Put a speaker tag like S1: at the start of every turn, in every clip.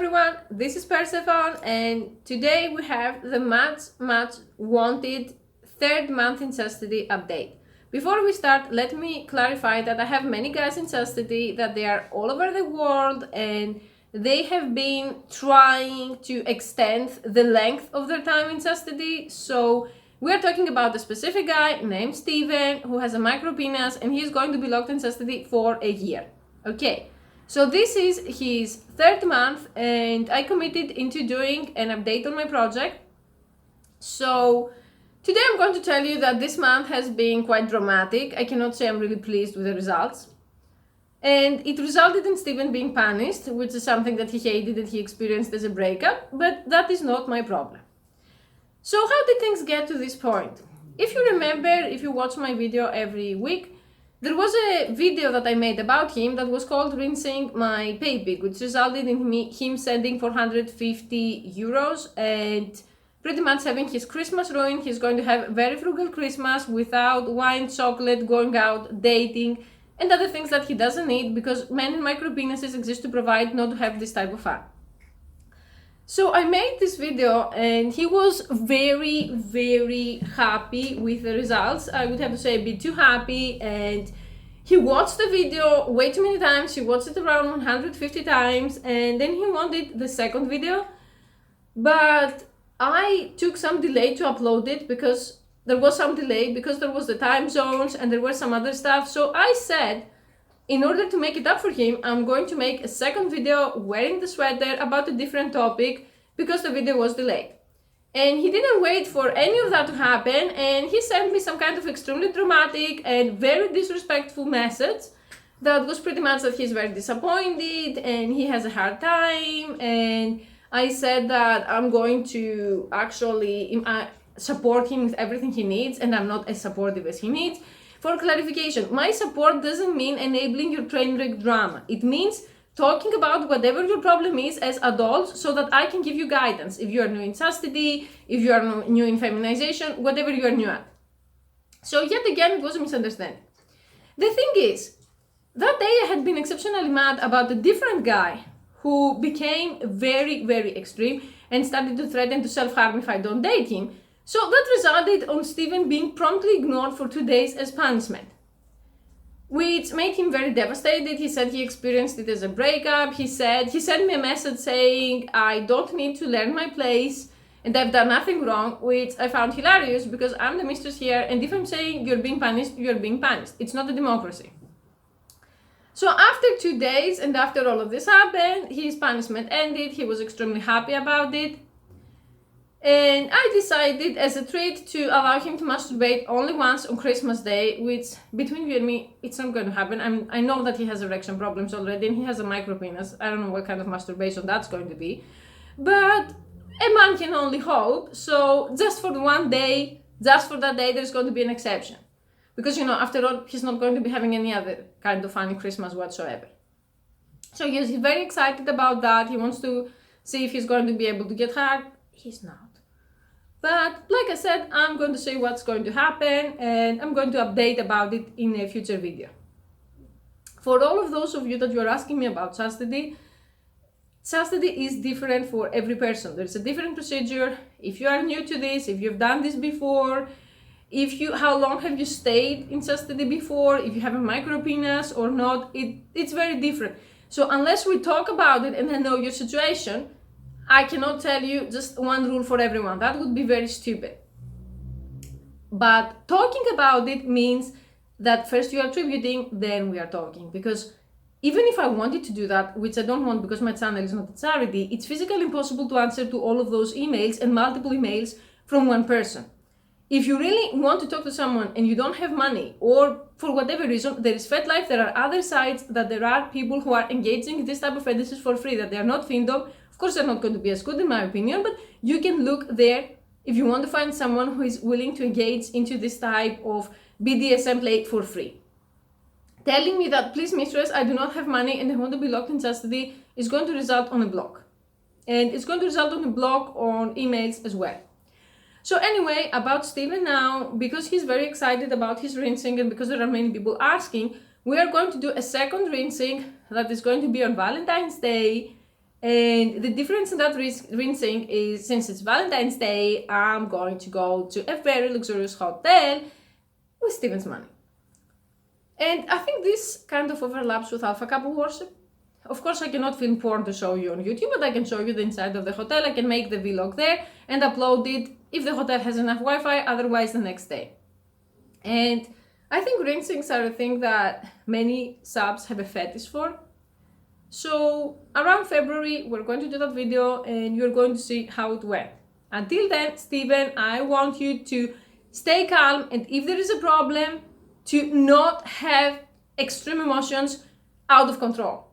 S1: everyone, this is Persephone, and today we have the much wanted third month in Chastity update. Before we start, let me clarify that I have many guys in Chastity, that they are all over the world, and they have been trying to extend the length of their time in Chastity. So we are talking about a specific guy named Steven who has a micro penis, and he's going to be locked in Chastity for a year. Okay. So this is his third month, and I committed into doing an update on my project. So today I'm going to tell you that this month has been quite dramatic. I cannot say I'm really pleased with the results. And it resulted in Steven being punished, which is something that he hated and he experienced as a breakup, but that is not my problem. So how did things get to this point? If you remember, if you watch my video every week, there was a video that I made about him that was called Rinsing My Pay Pig, which resulted in him sending 450 euros and pretty much having his Christmas ruined. He's going to have a very frugal Christmas without wine, chocolate, going out, dating, and other things that he doesn't need because men in micro penises exist to provide, not to have this type of fun. So I made this video and he was very happy with the results. I would have to say a bit too happy, and he watched the video way too many times. He watched it around 150 times, and then he wanted the second video. But I took some delay to upload it because there was some delay because there was the time zones and there was some other stuff. So I said, in order to make it up for him, I'm going to make a second video wearing the sweater about a different topic because the video was delayed. And he didn't wait for any of that to happen, and he sent me some kind of extremely dramatic and very disrespectful message that was pretty much that he's very disappointed and he has a hard time, and I said that I'm going to actually support him with everything he needs, and I'm not as supportive as he needs. For clarification, my support doesn't mean enabling your train wreck drama. It means talking about whatever your problem is as adults so that I can give you guidance. If you are new in chastity, if you are new in feminization, whatever you are new at. So yet again, it was a misunderstanding. The thing is, that day I had been exceptionally mad about a different guy who became very extreme and started to threaten to self-harm if I don't date him. So that resulted on Steven being promptly ignored for 2 days as punishment, which made him very devastated. He said he experienced it as a breakup. He sent me a message saying, I don't need to learn my place and I've done nothing wrong, which I found hilarious because I'm the mistress here, and if I'm saying you're being punished, you're being punished. It's not a democracy. So after 2 days and after all of this happened, his punishment ended. He was extremely happy about it. And I decided as a treat to allow him to masturbate only once on Christmas Day, which between you and me, it's not going to happen. I know that he has erection problems already and he has a micro penis. I don't know what kind of masturbation that's going to be. But a man can only hope. So just for one day, just for that day, there's going to be an exception. Because, after all, he's not going to be having any other kind of funny Christmas whatsoever. So he's very excited about that. He wants to see if he's going to be able to get hard. He's not. But like I said, I'm going to say what's going to happen, and I'm going to update about it in a future video. For all of those of you that you're asking me about chastity, chastity is different for every person. There's a different procedure. If you are new to this, if you've done this before, how long have you stayed in chastity before, if you have a micro penis or not, it's very different. So unless we talk about it and I know your situation, I cannot tell you just one rule for everyone. That would be very stupid. But talking about it means that first you are attributing, then we are talking. Because even if I wanted to do that, which I don't want because my channel is not a charity, it's physically impossible to answer to all of those emails and multiple emails from one person. If you really want to talk to someone and you don't have money, or for whatever reason, there is FetLife, there are other sites that there are people who are engaging in this type of fetishes for free, that they are not Findom. Of course, they're not going to be as good in my opinion, but you can look there if you want to find someone who is willing to engage into this type of BDSM play for free. Telling me that, please mistress, I do not have money and I want to be locked in chastity, is going to result on a block. And it's going to result on a block on emails as well. So anyway, about Steven now, because he's very excited about his rinsing and because there are many people asking, we are going to do a second rinsing that is going to be on Valentine's Day. And the difference in that rinsing is, since it's Valentine's Day, I'm going to go to a very luxurious hotel with Steven's money. And I think this kind of overlaps with alpha couple worship. Of course, I cannot film porn to show you on YouTube, but I can show you the inside of the hotel. I can make the vlog there and upload it if the hotel has enough Wi-Fi, otherwise the next day. And I think rinsings are a thing that many subs have a fetish for. So around February, we're going to do that video and you're going to see how it went. Until then, Steven, I want you to stay calm, and if there is a problem, to not have extreme emotions out of control.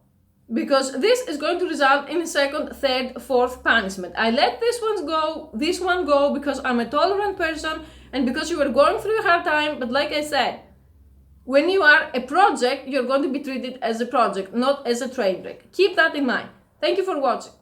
S1: Because this is going to result in a second, third, fourth punishment. I let this one go because I'm a tolerant person and because you were going through a hard time. But like I said, when you are a project, you're going to be treated as a project, not as a train wreck. Keep that in mind. Thank you for watching.